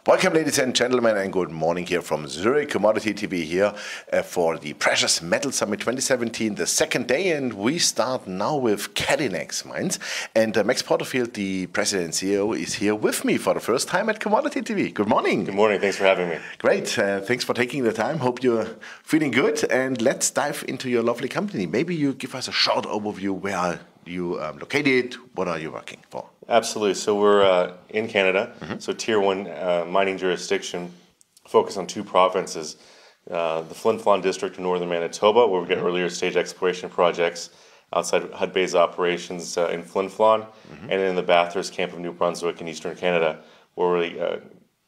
Welcome, ladies and gentlemen, and good morning here from Zurich. Commodity TV here for the Precious Metal Summit 2017, the second day, and we start now with Callinex mines. And Max Porterfield, the President and CEO, is here with me for the first time at Commodity TV. Good morning. Good morning. Thanks for having me. Great. Thanks for taking the time. Hope you're feeling good. And let's dive into your lovely company. Maybe you give us a short overview. Where are you located? What are you working for? Absolutely. So we're in Canada, so Tier 1 mining jurisdiction, focused on two provinces. The Flin Flon district of northern Manitoba, where we get earlier stage exploration projects outside Hudbay's operations in Flin Flon, and in the Bathurst camp of New Brunswick in eastern Canada, where we're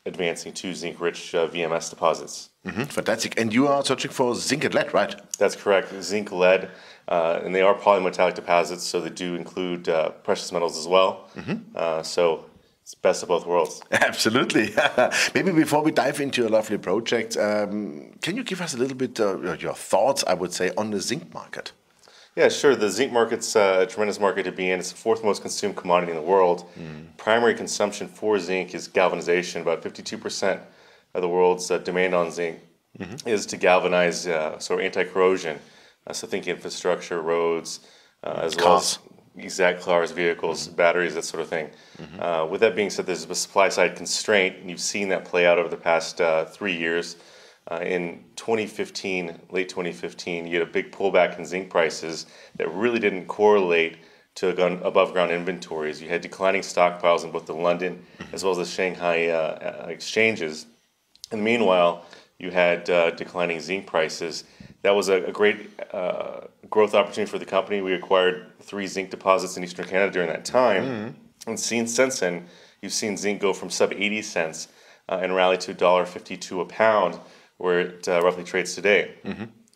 advancing two zinc-rich VMS deposits. Fantastic. And you are searching for zinc and lead, right? That's correct. Zinc, lead, and they are polymetallic deposits, so they do include precious metals as well. So it's best of both worlds. Absolutely. Maybe before we dive into your lovely project, can you give us a little bit your thoughts, I would say, on the zinc market? Yeah, sure. The zinc market's a tremendous market to be in. It's the fourth most consumed commodity in the world. Primary consumption for zinc is galvanization. About 52% of the world's demand on zinc is to galvanize sort of anti-corrosion. So think infrastructure, roads, as well as exact cars, vehicles, batteries, that sort of thing. With that being said, there's a supply-side constraint, and you've seen that play out over the past 3 years. In 2015, late 2015, you had a big pullback in zinc prices that really didn't correlate to above-ground inventories. You had declining stockpiles in both the London as well as the Shanghai exchanges. And meanwhile, you had declining zinc prices. That was a great growth opportunity for the company. We acquired 3 zinc deposits in eastern Canada during that time. And since then, you've seen zinc go from sub-80 cents and rally to $1.52 a pound, where it roughly trades today.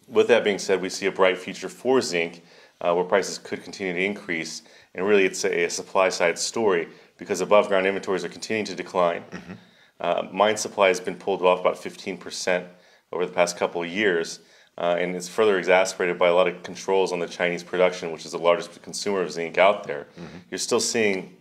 With that being said, we see a bright future for zinc, where prices could continue to increase. And really, it's a supply-side story, because above-ground inventories are continuing to decline. Mine supply has been pulled off about 15% over the past couple of years, and it's further exacerbated by a lot of controls on the Chinese production, which is the largest consumer of zinc out there. You're still seeing,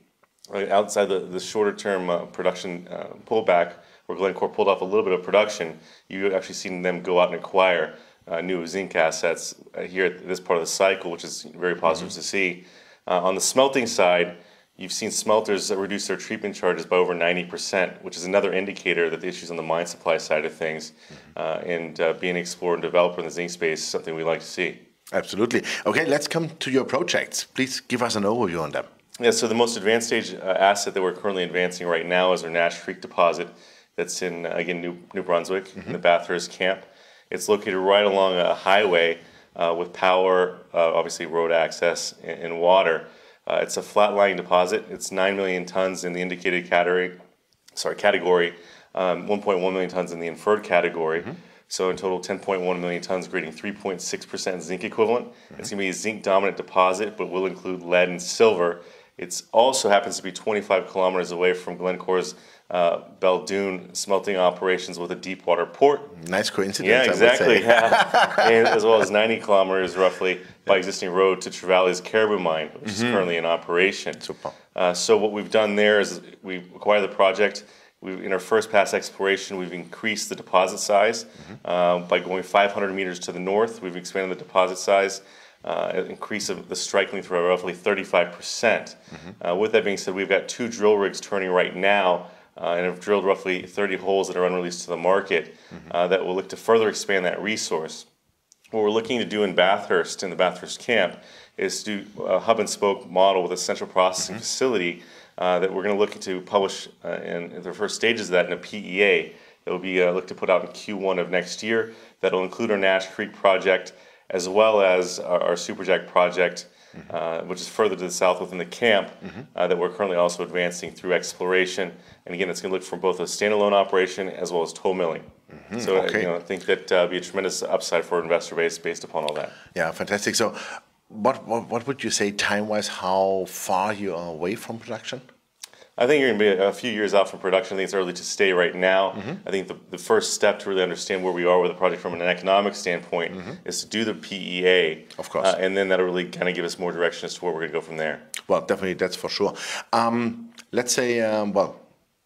outside the shorter-term production pullback, where Glencore pulled off a little bit of production, you've actually seen them go out and acquire new zinc assets here at this part of the cycle, which is very positive to see. On the smelting side, you've seen smelters reduce their treatment charges by over 90%, which is another indicator that the issues on the mine supply side of things and being an explorer and developer in the zinc space is something we like to see. Absolutely. Okay, let's come to your projects. Please give us an overview on them. Yeah, so the most advanced stage asset that we're currently advancing right now is our Nash Creek deposit. That's in, again, New Brunswick, in the Bathurst camp. It's located right along a highway with power, obviously road access, and water. It's a flat-lying deposit. It's 9 million tons in the indicated category, 1.1 million tons in the inferred category. So in total, 10.1 million tons, grading 3.6% zinc equivalent. It's going to be a zinc-dominant deposit, but will include lead and silver. It also happens to be 25 kilometers away from Glencore's Belledune smelting operations with a deep water port. Nice coincidence. Yeah, exactly. And as well as 90 kilometers roughly by existing road to Trevali's Caribou mine, which is currently in operation. Super. So what we've done there is we acquired the project. In our first pass exploration, we've increased the deposit size by going 500 meters to the north. We've expanded the deposit size. Increase of the strike length by roughly 35%. With that being said, we've got 2 drill rigs turning right now and have drilled roughly 30 holes that are unreleased to the market that will look to further expand that resource. What we're looking to do in Bathurst, in the Bathurst camp, is to do a hub and spoke model with a central processing facility that we're going to look to publish in the first stages of that in a PEA that will be looked to put out in Q1 of next year. That will include our Nash Creek project, as well as our Superjack project, which is further to the south within the camp, that we're currently also advancing through exploration. And again, it's going to look for both a standalone operation as well as toll milling. So I think that would be a tremendous upside for our investor base based upon all that. Yeah, fantastic. So what would you say time-wise, how far you are away from production? I think you're going to be a few years out from production. I think it's early to stay right now. I think the first step to really understand where we are with the project from an economic standpoint is to do the PEA. Of course. And then that'll really kind of give us more direction as to where we're going to go from there. Well, definitely, that's for sure. Let's say,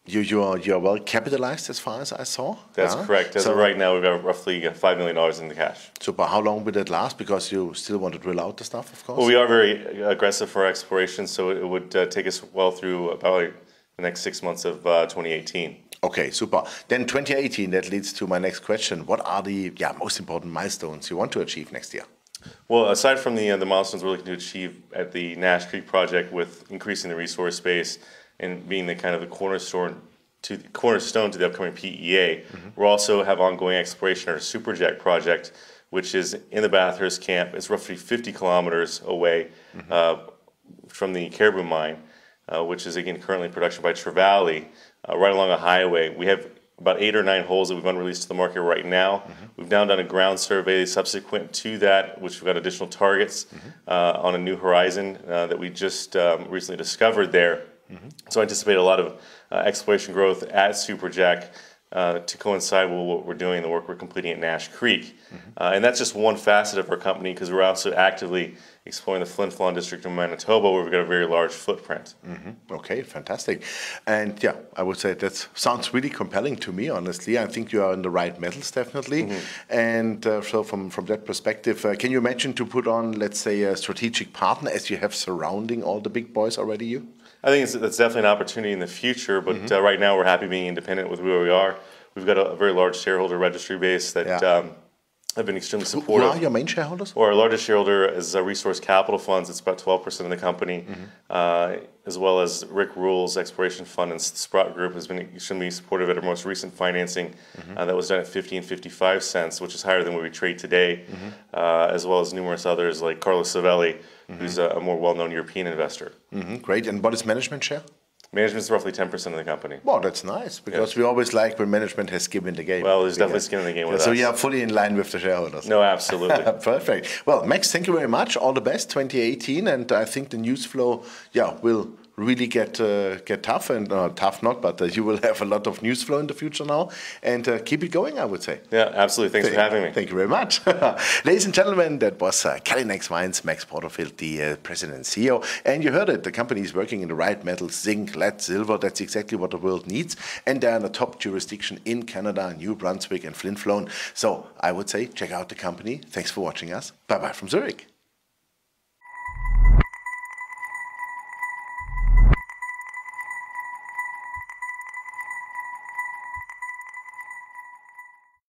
You're well capitalized as far as I saw. That's correct. As of right now, we've got roughly $5 million in the cash. Super. How long will that last? Because you still want to drill out the stuff, of course. Well, we are very aggressive for exploration, so it would take us well through about the next 6 months of 2018. Okay, super. Then 2018, that leads to my next question. What are the most important milestones you want to achieve next year? Well, aside from the milestones we're looking to achieve at the Nash Creek project with increasing the resource base and being the kind of the cornerstone to the upcoming PEA, we also have ongoing exploration at our Superjack project, which is in the Bathurst camp. It's roughly 50 kilometers away from the Caribou mine, which is again currently in production by Trevally, right along a highway. We have about 8 or 9 holes that we've unreleased to the market right now. We've now done a ground survey subsequent to that, which we've got additional targets on a new horizon that we just recently discovered there. So I anticipate a lot of exploration growth at Superjack to coincide with what we're doing, the work we're completing at Nash Creek. And that's just one facet of our company, because we're also actively exploring the Flin Flon district of Manitoba, where we've got a very large footprint. Okay, fantastic. And yeah, I would say that sounds really compelling to me, honestly. I think you are in the right metals, definitely. And so from that perspective, can you imagine to put on, let's say, a strategic partner as you have surrounding all the big boys already you? I think that's definitely an opportunity in the future, but right now we're happy being independent with where we are. We've got a very large shareholder registry base that have been extremely supportive. Who are your main shareholders? Well, our largest shareholder is Resource Capital Funds. It's about 12% of the company, as well as Rick Rule's Exploration Fund and Sprott Group has been extremely supportive at our most recent financing that was done at 50 and 55 cents, which is higher than where we trade today, as well as numerous others like Carlos Savelli, who's a more well-known European investor. Great. And what is management share? Management's roughly 10% of the company. Well, that's nice, because we always like when management has skin in the game. Well, there's definitely skin in the game with us. So you are fully in line with the shareholders. No, absolutely. Perfect. Well, Max, thank you very much. All the best, 2018. And I think the news flow, will really get tough, and tough not, but you will have a lot of news flow in the future now, and keep it going, I would say. Yeah, absolutely. Thanks for having me. Thank you very much. Ladies and gentlemen, that was Callinex Mines, Max Porterfield, the President and CEO, and you heard it, the company is working in the right metals, zinc, lead, silver. That's exactly what the world needs, and they're in a top jurisdiction in Canada, New Brunswick and Flin Flon. So I would say check out the company. Thanks for watching us. Bye-bye from Zurich.